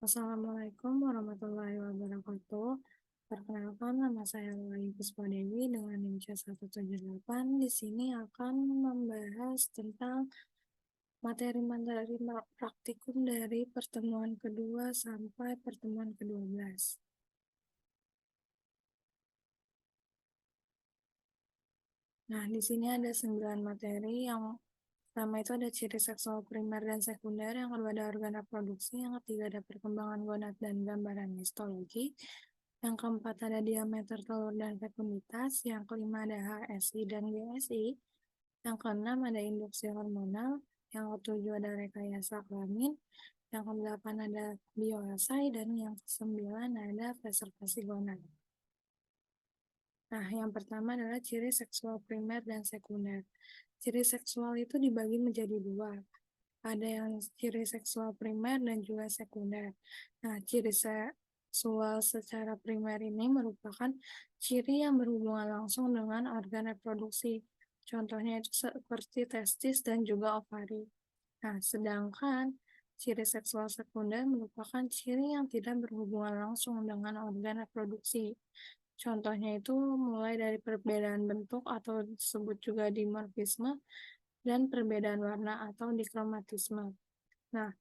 Assalamualaikum warahmatullahi wabarakatuh. Perkenalkan, nama saya Wahyu Puspadewi dengan NIM C178. Di sini akan membahas tentang materi-materi praktikum dari pertemuan kedua sampai pertemuan ke-12. Nah, di sini ada 9 materi. Yang pertama itu ada ciri seksual primer dan sekunder, yang kedua ada organ reproduksi, yang ketiga ada perkembangan gonad dan gambaran histologi, yang keempat ada diameter telur dan fekunditas, yang kelima ada HSI dan GSI, yang keenam ada induksi hormonal, yang ketujuh ada rekayasa kelamin, yang kedelapan ada bioasai, dan yang kesembilan ada preservasi gonad. Nah, yang pertama adalah ciri seksual primer dan sekunder. Ciri seksual itu dibagi menjadi dua. Ada yang ciri seksual primer dan juga sekunder. Nah, ciri seksual secara primer ini merupakan ciri yang berhubungan langsung dengan organ reproduksi. Contohnya itu seperti testis dan juga ovari. Nah, sedangkan ciri seksual sekunder merupakan ciri yang tidak berhubungan langsung dengan organ reproduksi. Contohnya itu mulai dari perbedaan bentuk atau disebut juga dimorfisme dan perbedaan warna atau dikromatisme. Nah,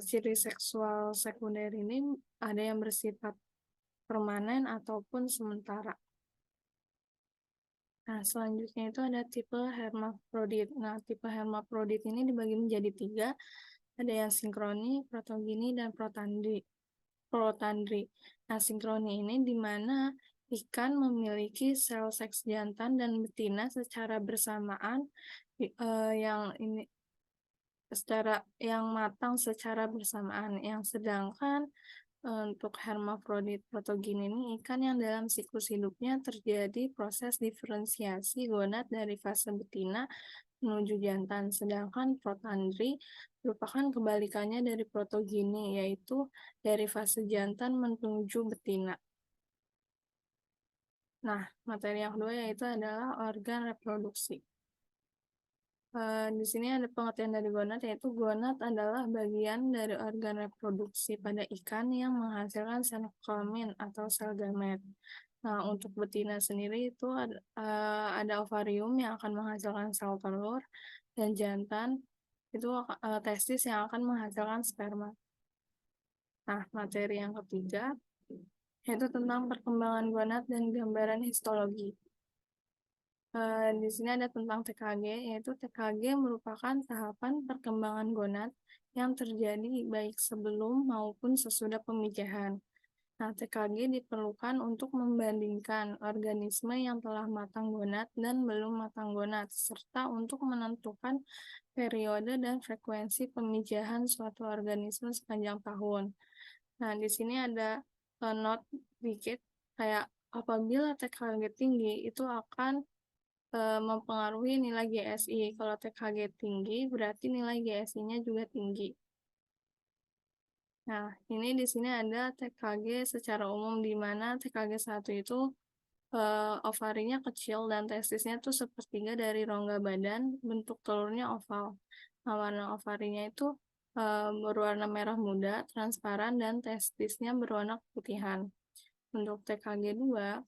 ciri seksual sekunder ini ada yang bersifat permanen ataupun sementara. Nah, selanjutnya itu ada tipe hermafrodit. Nah, tipe hermafrodit ini dibagi menjadi tiga. Ada yang sinkroni, protogini, dan protandri. Nah, sinkroni ini di mana ikan memiliki sel seks jantan dan betina secara bersamaan, yang matang secara bersamaan. Yang sedangkan untuk hermafrodit protogin ini ikan yang dalam siklus hidupnya terjadi proses diferensiasi gonad dari fase betina menuju jantan, sedangkan protandri merupakan kebalikannya dari protogini, yaitu dari fase jantan menuju betina. Nah, materi yang kedua yaitu adalah organ reproduksi. Di sini ada pengertian dari gonad, yaitu gonad adalah bagian dari organ reproduksi pada ikan yang menghasilkan sel kelamin atau sel gamet. Nah, untuk betina sendiri itu ada ovarium yang akan menghasilkan sel telur, dan jantan itu testis yang akan menghasilkan sperma. Nah, materi yang ketiga yaitu tentang perkembangan gonad dan gambaran histologi. Di sini ada tentang TKG, yaitu TKG merupakan tahapan perkembangan gonad yang terjadi baik sebelum maupun sesudah pemijahan. Nah, TKG diperlukan untuk membandingkan organisme yang telah matang gonad dan belum matang gonad, serta untuk menentukan periode dan frekuensi pemijahan suatu organisme sepanjang tahun. Nah, di sini ada note dikit, kayak apabila TKG tinggi, itu akan mempengaruhi nilai GSI. Kalau TKG tinggi, berarti nilai GSI-nya juga tinggi. Nah, ini di sini ada TKG secara umum, di mana TKG 1 itu ovarinya kecil dan testisnya tuh sepertiga dari rongga badan, bentuk telurnya oval. Nah, warna ovarinya itu berwarna merah muda, transparan, dan testisnya berwarna keputihan. Untuk TKG 2,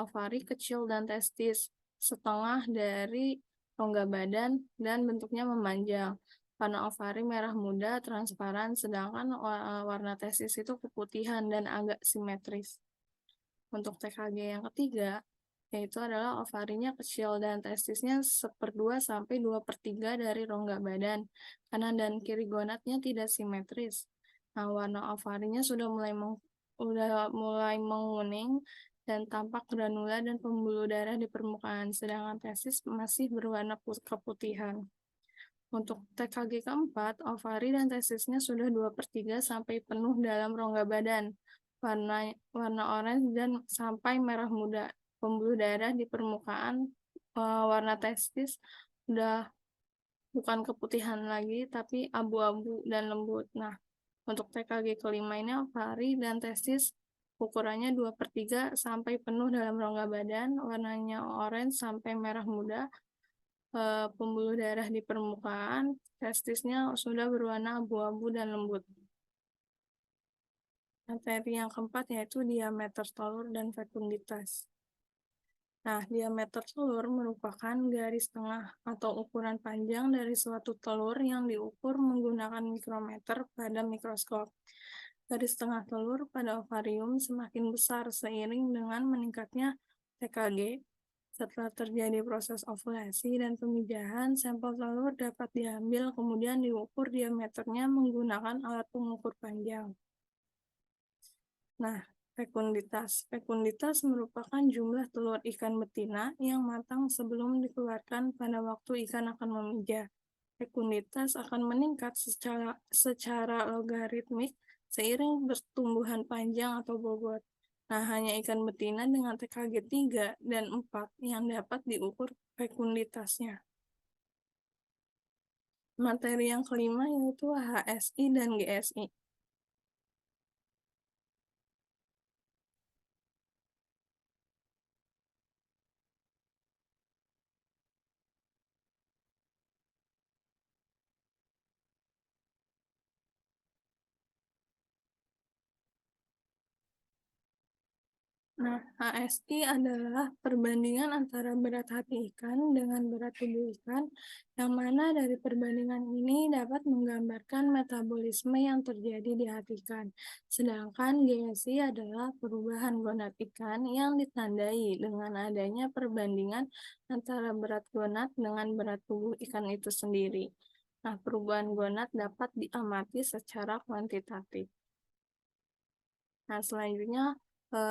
ovari kecil dan testis setengah dari rongga badan dan bentuknya memanjang. Warna ovari merah muda, transparan, sedangkan warna testis itu keputihan dan agak simetris. Untuk TKG yang ketiga, yaitu adalah ovarinya kecil dan testisnya 1/2 sampai 2/3 dari rongga badan. Kanan dan kiri gonadnya tidak simetris. Nah, warna ovarinya udah mulai menguning dan tampak granula dan pembuluh darah di permukaan, sedangkan testis masih berwarna keputihan. Untuk TKG keempat, ovari dan testisnya sudah 2/3 sampai penuh dalam rongga badan, warna oranye dan sampai merah muda. Pembuluh darah di permukaan warna testis udah bukan keputihan lagi, tapi abu-abu dan lembut. Nah, untuk TKG kelima ini ovari dan testis ukurannya 2/3 sampai penuh dalam rongga badan, warnanya oranye sampai merah muda, pembuluh darah di permukaan, testisnya sudah berwarna abu-abu dan lembut. Materi yang keempat yaitu diameter telur dan fekunditas. Nah, diameter telur merupakan garis tengah atau ukuran panjang dari suatu telur yang diukur menggunakan mikrometer pada mikroskop. Garis tengah telur pada ovarium semakin besar seiring dengan meningkatnya TKG. Setelah terjadi proses ovulasi dan pemijahan, sampel telur dapat diambil kemudian diukur diameternya menggunakan alat pengukur panjang. Nah, fekunditas. Fekunditas merupakan jumlah telur ikan betina yang matang sebelum dikeluarkan pada waktu ikan akan memijah. Fekunditas akan meningkat secara logaritmik seiring pertumbuhan panjang atau bobot. Nah, hanya ikan betina dengan TKG 3 dan 4 yang dapat diukur fekunditasnya. Materi yang kelima yaitu HSI dan GSI. Nah, HSI adalah perbandingan antara berat hati ikan dengan berat tubuh ikan, yang mana dari perbandingan ini dapat menggambarkan metabolisme yang terjadi di hati ikan. Sedangkan GSI adalah perubahan gonad ikan yang ditandai dengan adanya perbandingan antara berat gonad dengan berat tubuh ikan itu sendiri. Nah, perubahan gonad dapat diamati secara kuantitatif. Nah, selanjutnya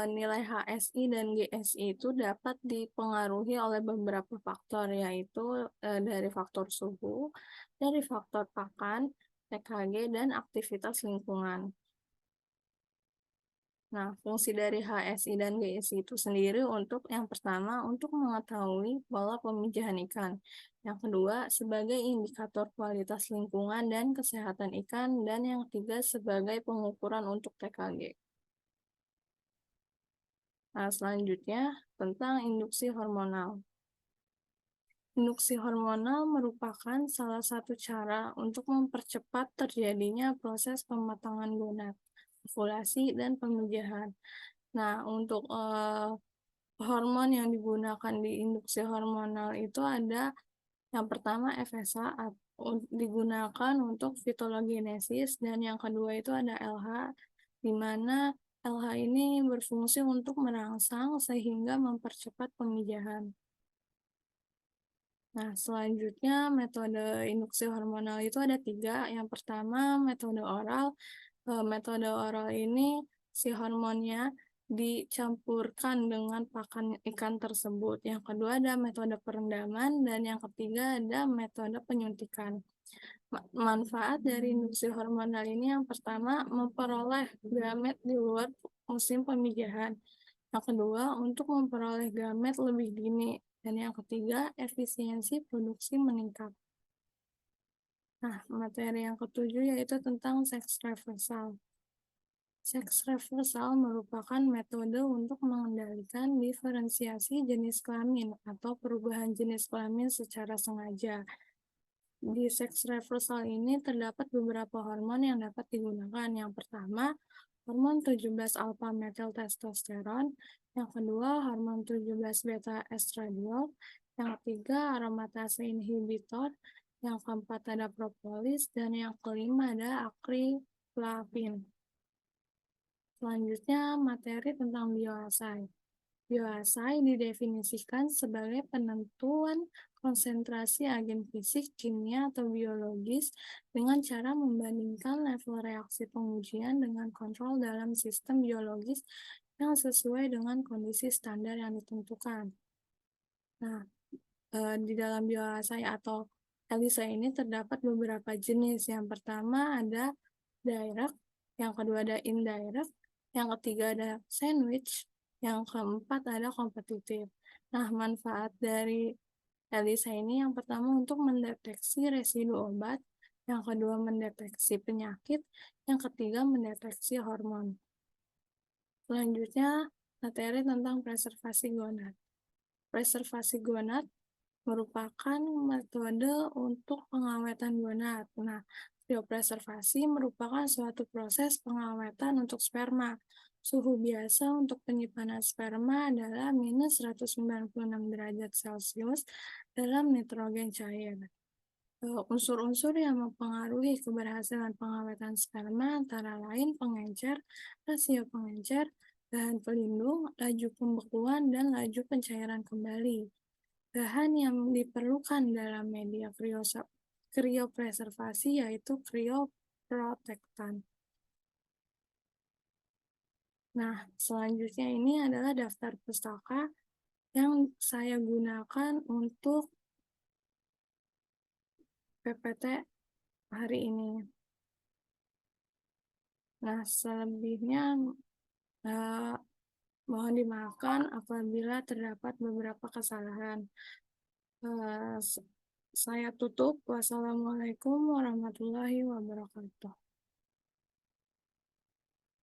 nilai HSI dan GSI itu dapat dipengaruhi oleh beberapa faktor, yaitu dari faktor suhu, dari faktor pakan, TKG, dan aktivitas lingkungan. Nah, fungsi dari HSI dan GSI itu sendiri untuk yang pertama, untuk mengetahui pola pemijahan ikan. Yang kedua, sebagai indikator kualitas lingkungan dan kesehatan ikan. Dan yang ketiga, sebagai pengukuran untuk TKG. Nah, selanjutnya tentang induksi hormonal. Induksi hormonal merupakan salah satu cara untuk mempercepat terjadinya proses pematangan gonad, ovulasi, dan pemijahan. Nah, untuk hormon yang digunakan di induksi hormonal itu ada yang pertama FSH digunakan untuk fitologenesis, dan yang kedua itu ada LH, di mana LH ini berfungsi untuk merangsang sehingga mempercepat pemijahan. Nah, selanjutnya metode induksi hormonal itu ada 3. Yang pertama metode oral. Metode oral ini si hormonnya dicampurkan dengan pakan ikan tersebut. Yang kedua ada metode perendaman, dan yang ketiga ada metode penyuntikan. Manfaat dari induksi hormonal ini yang pertama memperoleh gamet di luar musim pemijahan. Yang kedua untuk memperoleh gamet lebih dini, dan yang ketiga efisiensi produksi meningkat. Nah, materi yang ketujuh yaitu tentang seks reversal. Seks reversal merupakan metode untuk mengendalikan diferensiasi jenis kelamin atau perubahan jenis kelamin secara sengaja. Di seks reversal ini terdapat beberapa hormon yang dapat digunakan. Yang pertama, hormon 17 alfa metil testosteron, yang kedua hormon 17 beta estradiol, yang ketiga aromatase inhibitor, yang keempat ada propolis, dan yang kelima ada akriflavin. Selanjutnya materi tentang bioasai. Bioasai didefinisikan sebagai penentuan konsentrasi agen fisik, kimia, atau biologis dengan cara membandingkan level reaksi pengujian dengan kontrol dalam sistem biologis yang sesuai dengan kondisi standar yang ditentukan. Nah, di dalam bioasai atau ELISA ini terdapat beberapa jenis. Yang pertama ada direct, yang kedua ada indirect, yang ketiga ada sandwich, yang keempat ada kompetitif. Nah, manfaat dari ELISA ini yang pertama untuk mendeteksi residu obat, yang kedua mendeteksi penyakit, yang ketiga mendeteksi hormon. Selanjutnya, materi tentang preservasi gonad. Preservasi gonad merupakan metode untuk pengawetan gonad. Nah, Criopreservasi merupakan suatu proses pengawetan untuk sperma. Suhu biasa untuk penyimpanan sperma adalah -196 derajat Celcius dalam nitrogen cair. Unsur-unsur yang mempengaruhi keberhasilan pengawetan sperma antara lain pengencer, rasio pengencer, bahan pelindung, laju pembekuan, dan laju pencairan kembali. Bahan yang diperlukan dalam media kriopreservasi yaitu krioprotektan. Nah, selanjutnya ini adalah daftar pustaka yang saya gunakan untuk PPT hari ini. Nah, selebihnya eh, mohon dimaafkan apabila terdapat beberapa kesalahan. Eh, Saya tutup. Wassalamualaikum warahmatullahi wabarakatuh.